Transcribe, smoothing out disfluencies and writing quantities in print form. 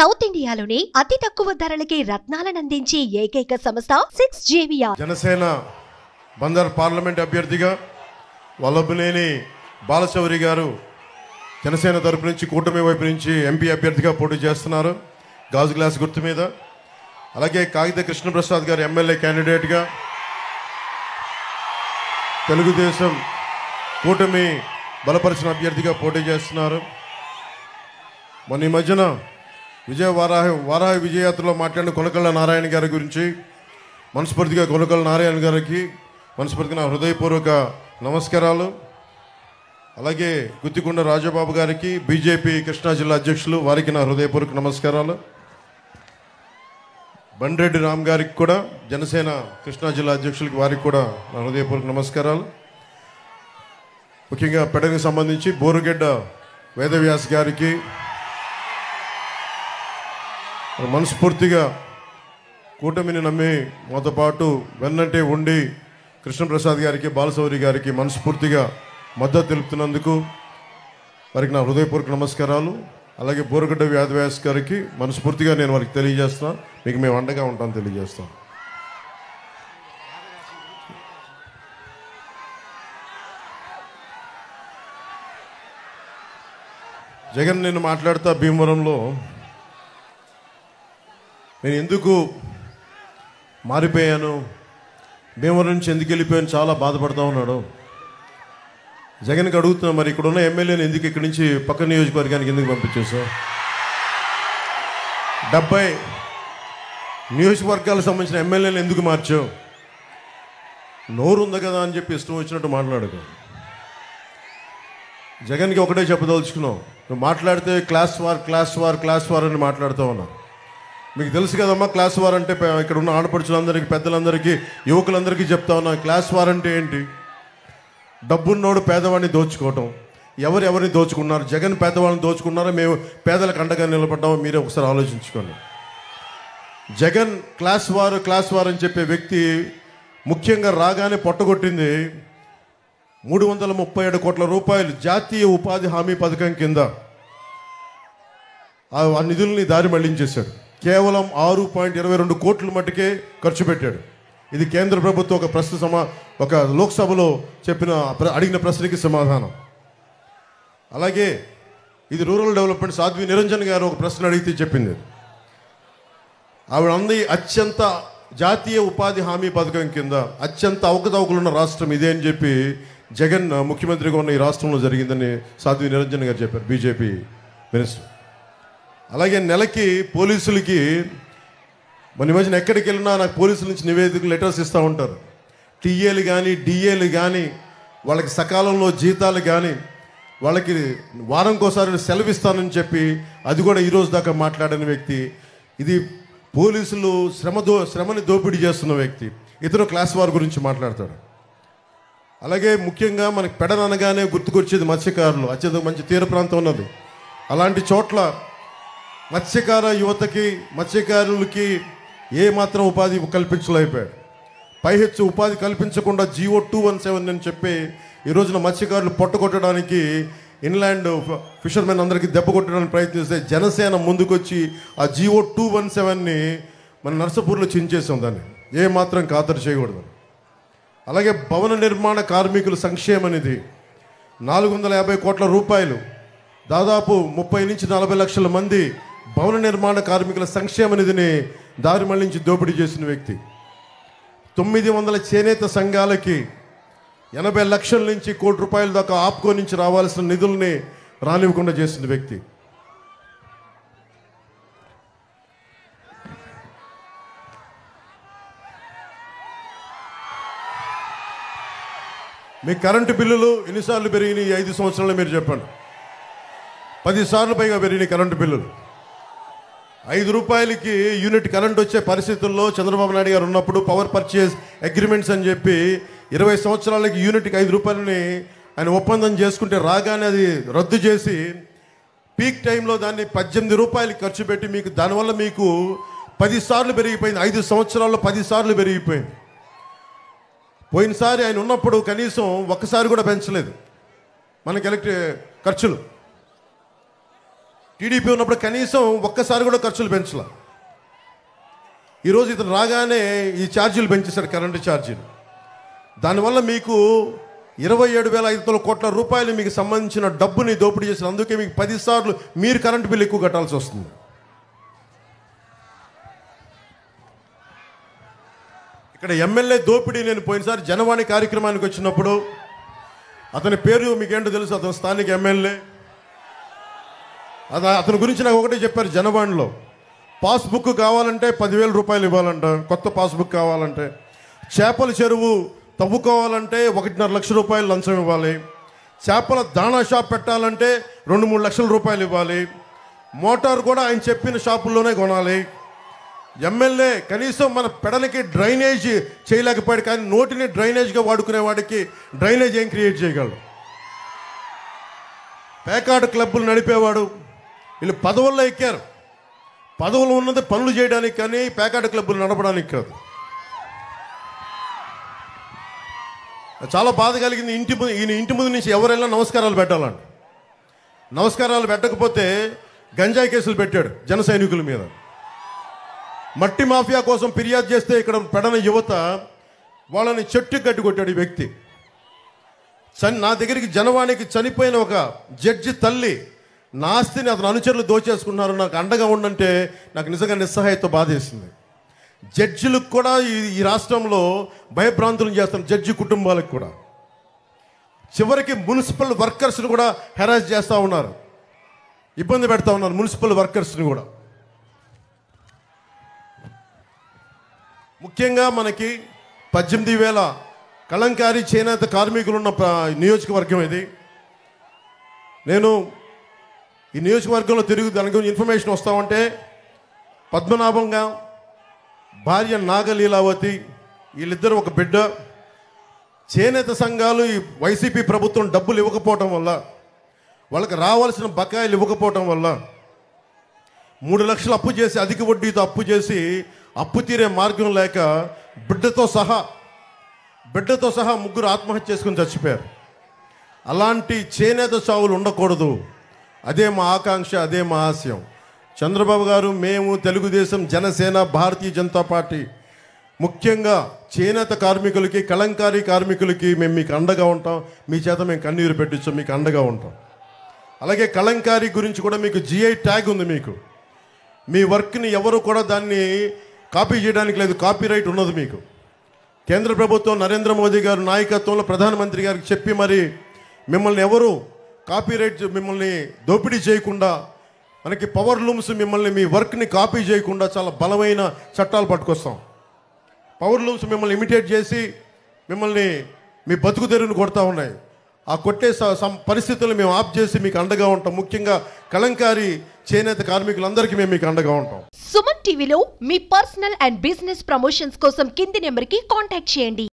South ఇండియాలోనే అతి తక్కువ ధరలకి రత్నాలను అందించే ఏకైక సంస్థ 6JVR. జనసేన బందర్ పార్లమెంట్ అభ్యర్థిగా వల్లభనేని బాలశౌరి గారు జనసేన తరపు నుంచి కూటమి వైపు నుంచి ఎంపీ అభ్యర్థిగా పోటీ చేస్తున్నారు గాజు గ్లాస్ గుర్తు మీద. అలాగే కాగిత కృష్ణప్రసాద్ గారు ఎమ్మెల్యే క్యాండిడేట్గా తెలుగుదేశం కూటమి బలపరిచిన అభ్యర్థిగా పోటీ చేస్తున్నారు. మొన్న ఈ మధ్యన వారాహి విజయయాత్రలో మాట్లాడిన కొనకళ్ళ నారాయణ గారి గురించి మనస్ఫూర్తిగా కొనకళ్ళ నారాయణ గారికి మనస్ఫూర్తిగా నా హృదయపూర్వక నమస్కారాలు. అలాగే గుత్తికొండ రాజబాబు గారికి బీజేపీ కృష్ణా జిల్లా అధ్యక్షులు వారికి నా హృదయపూర్వక నమస్కారాలు. బండ్రెడ్డి రామ్ గారికి కూడా జనసేన కృష్ణా జిల్లా అధ్యక్షులకి వారికి కూడా నా హృదయపూర్వక నమస్కారాలు. ముఖ్యంగా పెడకు సంబంధించి బోరుగడ్డ వేదవ్యాస్ గారికి మనస్ఫూర్తిగా కూటమిని నమ్మి మాతో పాటు వెన్నంటే ఉండి కృష్ణప్రసాద్ గారికి బాలశౌరి గారికి మనస్ఫూర్తిగా మద్దతు తెలుపుతున్నందుకు వారికి నా హృదయపూర్వక నమస్కారాలు. అలాగే బోరుగడ్డ వేదవ్యాస్ గారికి మనస్ఫూర్తిగా నేను వారికి తెలియజేస్తాను, మీకు మేము అండగా ఉంటాను తెలియజేస్తాం. జగన్ నేను మాట్లాడుతా భీమవరంలో నేను ఎందుకు మారిపోయాను, భీమవరం నుంచి ఎందుకు వెళ్ళిపోయాను చాలా బాధపడుతూ ఉన్నాడు. జగన్కి అడుగుతున్నా, మరి ఇక్కడ ఉన్న ఎమ్మెల్యేని ఎందుకు ఇక్కడి నుంచి పక్క నియోజకవర్గానికి ఎందుకు పంపించేసావు? 70 నియోజకవర్గాలకు సంబంధించిన ఎమ్మెల్యేని ఎందుకు మార్చావు? నోరు ఉంది కదా అని చెప్పి ఇష్టం వచ్చినట్టు మాట్లాడుకో. జగన్కి ఒకటే చెప్పదలుచుకున్నావు, నువ్వు మాట్లాడితే క్లాస్ వార్ అని మాట్లాడుతూ ఉన్నావు. మీకు తెలుసు కదమ్మా క్లాస్ వార్ అంటే. ఇక్కడ ఉన్న ఆడపడుచులందరికీ, పెద్దలందరికీ, యువకులందరికీ చెప్తా ఉన్నా క్లాస్ వార్ అంటే ఏంటి? డబ్బున్నోడు పేదవాడిని దోచుకోవటం. ఎవరిని దోచుకున్నారు? జగన్ పేదవాళ్ళని దోచుకున్నారా, మేము పేదలకు అండగా నిలబడ్డామో మీరే ఒకసారి ఆలోచించుకోండి. జగన్ క్లాస్ వార్ అని చెప్పే వ్యక్తి ముఖ్యంగా రాగానే పొట్టగొట్టింది 337 కోట్ల రూపాయలు జాతీయ ఉపాధి హామీ పథకం కింద ఆ నిధుల్ని దారి మళ్లించేశాడు. కేవలం 6.22 కోట్ల మట్టుకే ఖర్చు పెట్టాడు. ఇది కేంద్ర ప్రభుత్వం ఒక లోక్సభలో అడిగిన ప్రశ్నకి సమాధానం. అలాగే ఇది రూరల్ డెవలప్మెంట్ సాధ్వి నిరంజన్ గారు ఒక ప్రశ్న అడిగితే చెప్పింది, ఆవిడ అంది అత్యంత జాతీయ ఉపాధి హామీ పథకం కింద అత్యంత అవకతవకలున్న రాష్ట్రం ఇదే అని చెప్పి జగన్ ముఖ్యమంత్రిగా ఉన్న ఈ రాష్ట్రంలో జరిగిందని సాధ్వి నిరంజన్ గారు చెప్పారు, బీజేపీ మినిస్టర్. అలాగే నెలకి పోలీసులకి మన మధ్యన ఎక్కడికి వెళ్ళినా నాకు పోలీసుల నుంచి నివేదికలు లెటర్స్ ఇస్తూ ఉంటారు. టీఏలు కానీ డిఏలు కానీ వాళ్ళకి సకాలంలో జీతాలు కానీ వాళ్ళకి వారంకోసారి సెలవు ఇస్తానని చెప్పి అది కూడా ఈరోజు దాకా మాట్లాడిన వ్యక్తి. ఇది పోలీసులు శ్రమని దోపిడీ చేస్తున్న వ్యక్తి. ఇతను క్లాస్ వార్ గురించి మాట్లాడతాడు. అలాగే ముఖ్యంగా మనకి పెడననగానే గుర్తుకొచ్చేది మత్స్యకారులు. అత్యంత మంచి తీర ప్రాంతం ఉన్నది. అలాంటి చోట్ల మత్స్యకార యువతకి, మత్స్యకారులకి ఏమాత్రం ఉపాధి కల్పించలేకపోయాడు. పైహెచ్చు ఉపాధి కల్పించకుండా GO 217 అని చెప్పి ఈ రోజున మత్స్యకారులు పొట్టగొట్టడానికి, ఇన్లాండ్ ఫిషర్మెన్ అందరికీ దెబ్బ కొట్టడానికి ప్రయత్నిస్తే జనసేన ముందుకొచ్చి ఆ GO 217ని మన నర్సపూర్లో చించేసాం. దాన్ని ఏమాత్రం ఖాతరు చేయకూడదు. అలాగే భవన నిర్మాణ కార్మికుల సంక్షేమ నిధి 450 కోట్ల రూపాయలు, దాదాపు 30 నుంచి 40 లక్షల మంది భవన నిర్మాణ కార్మికుల సంక్షేమ నిధిని దారి మళ్లించి దోపిడీ చేసిన వ్యక్తి. 900 చేనేత సంఘాలకి 80 లక్షల నుంచి 1 కోటి రూపాయల దాకా ఆప్కో నుంచి రావాల్సిన నిధుల్ని రానివ్వకుండా చేసిన వ్యక్తి. మీ కరెంటు బిల్లులు ఎన్నిసార్లు పెరిగినాయి 5 సంవత్సరాలు మీరు చెప్పండి. 10 సార్లు పైగా పెరిగినాయి కరెంటు బిల్లులు. 5 రూపాయలకి యూనిట్ కరెంట్ వచ్చే పరిస్థితుల్లో చంద్రబాబు నాయుడు గారు ఉన్నప్పుడు పవర్ పర్చేజ్ అగ్రిమెంట్స్ అని చెప్పి 20 సంవత్సరాలకి యూనిట్కి 5 రూపాయలని ఆయన ఒప్పందం చేసుకుంటే రాగానే అది రద్దు చేసి పీక్ టైంలో దాన్ని 18 రూపాయలు ఖర్చు పెట్టి మీకు దానివల్ల మీకు 10 సార్లు పెరిగిపోయింది. 5 సంవత్సరాల్లో 10 సార్లు పెరిగిపోయింది. పోయినసారి ఆయన ఉన్నప్పుడు కనీసం ఒక్కసారి కూడా పెంచలేదు మనకి ఖర్చులు. టీడీపీ ఉన్నప్పుడు కనీసం ఒక్కసారి కూడా ఖర్చులు పెంచలా. ఈరోజు ఇతను రాగానే ఈ ఛార్జీలు పెంచేశాడు, కరెంటు ఛార్జీలు. దానివల్ల మీకు 27,500 కోట్ల రూపాయలు మీకు సంబంధించిన డబ్బుని దోపిడీ చేశారు. అందుకే మీకు 10 సార్లు మీరు కరెంటు బిల్లు ఎక్కువ కట్టాల్సి వస్తుంది. ఇక్కడ ఎమ్మెల్యే దోపిడీ, నేను పోయినసారి జనవాణి కార్యక్రమానికి వచ్చినప్పుడు అతని పేరు మీకేంటో తెలుసు, అతను స్థానిక ఎమ్మెల్యే. అతని గురించి నాకు ఒకటే చెప్పారు జనవాణిలో. పాస్బుక్ కావాలంటే 10,000 రూపాయలు ఇవ్వాలంట, కొత్త పాస్బుక్ కావాలంటే. చేపల చెరువు తవ్వుకోవాలంటే 1.5 లక్షల రూపాయలు లంచం ఇవ్వాలి. చేపల దాణా షాప్ పెట్టాలంటే 2-3 లక్షల రూపాయలు ఇవ్వాలి. మోటార్ కూడా ఆయన చెప్పిన షాపుల్లోనే కొనాలి. ఎమ్మెల్యే కనీసం మన పెడలకి డ్రైనేజ్ చేయలేకపోయాడు, కానీ నోటిని డ్రైనేజ్గా వాడుకునే వాడికి డ్రైనేజ్ ఏం క్రియేట్ చేయగలడు? పేకాట క్లబ్బులు నడిపేవాడు. వీళ్ళు పదవుల్లో ఎక్కారు. పదవులు ఉన్నది పనులు చేయడానికి, కానీ పేకాట క్లబ్బులు నడపడానికి కాదు. చాలా బాధ కలిగింది. ఈయన ఇంటి ముందు నుంచి ఎవరైనా నమస్కారాలు పెట్టాలంట. నమస్కారాలు పెట్టకపోతే గంజాయి కేసులు పెట్టాడు జన సైనికుల మీద. మట్టి మాఫియా కోసం ఫిర్యాదు చేస్తే ఇక్కడ పెడన యువత వాళ్ళని చెట్టు కట్టి కొట్టాడు ఈ వ్యక్తి. నా దగ్గరికి జనవాణికి చనిపోయిన ఒక జడ్జి తల్లి నా ఆస్తిని అతను అనుచరులు దోచేసుకున్నారు, నాకు అండగా ఉండంటే నాకు నిజంగా నిస్సహాయత బాధేసింది. జడ్జిలకు కూడా ఈ రాష్ట్రంలో భయభ్రాంతులను చేస్తున్నారు, జడ్జి కుటుంబాలకు కూడా. చివరికి మున్సిపల్ వర్కర్స్ని కూడా హెరాస్ చేస్తూ ఉన్నారు, ఇబ్బంది పెడతా ఉన్నారు మున్సిపల్ వర్కర్స్ని కూడా. ముఖ్యంగా మనకి 18,000 కళంకారీ చేనేత కార్మికులు ఉన్న నియోజకవర్గం ఇది. నేను ఈ నియోజకవర్గంలో తిరిగి దాని గురించి ఇన్ఫర్మేషన్ వస్తూ ఉంటే పద్మనాభంగా భార్య నాగలీలావతి, వీళ్ళిద్దరూ ఒక బిడ్డ. చేనేత సంఘాలు ఈ వైసీపీ ప్రభుత్వం డబ్బులు ఇవ్వకపోవటం వల్ల, వాళ్ళకి రావాల్సిన బకాయిలు ఇవ్వకపోవటం వల్ల 3 లక్షలు అప్పు చేసి, అధిక వడ్డీతో అప్పు చేసి, అప్పు తీరే మార్గం లేక బిడ్డతో సహా 3 ఆత్మహత్య చేసుకుని చచ్చిపోయారు. అలాంటి చేనేత చావులు ఉండకూడదు. అదే మా ఆకాంక్ష, అదే మా ఆశయం. చంద్రబాబు గారు, మేము తెలుగుదేశం, జనసేన, భారతీయ జనతా పార్టీ ముఖ్యంగా చేనేత కార్మికులకి, కళంకారీ కార్మికులకి మేము మీకు అండగా ఉంటాం. మీ చేత మేము కన్నీరు పెట్టించాం, మీకు అండగా ఉంటాం. అలాగే కళంకారీ గురించి కూడా మీకు GI ట్యాగ్ ఉంది. మీకు మీ వర్క్ని ఎవరు కూడా దాన్ని కాపీ చేయడానికి లేదు, కాపీరైట్ ఉన్నది మీకు. కేంద్ర ప్రభుత్వం నరేంద్ర మోదీ గారు నాయకత్వంలో ప్రధానమంత్రి గారికి చెప్పి మరి మిమ్మల్ని ఎవరు కాపీరైట్, మిమ్మల్ని దోపిడీ చేయకుండా, మనకి పవర్ లూమ్స్ మిమ్మల్ని మీ వర్క్ని కాపీ చేయకుండా చాలా బలమైన చట్టాలు పట్టుకొస్తాం. పవర్ లూమ్స్ మిమ్మల్ని ఇమిటేట్ చేసి మిమ్మల్ని మీ బతుకు తెరువును కొడతా ఉన్నాయి. ఆ కొట్టే పరిస్థితులను మేము ఆఫ్ చేసి మీకు అండగా ఉంటాం. ముఖ్యంగా కళంకారీ చేనేత కార్మికులందరికీ మేము మీకు అండగా ఉంటాం. సుమన్ టీవీలో మీ పర్సనల్ అండ్ బిజినెస్ ప్రమోషన్స్ కోసం కింది నెంబర్కి కాంటాక్ట్ చేయండి.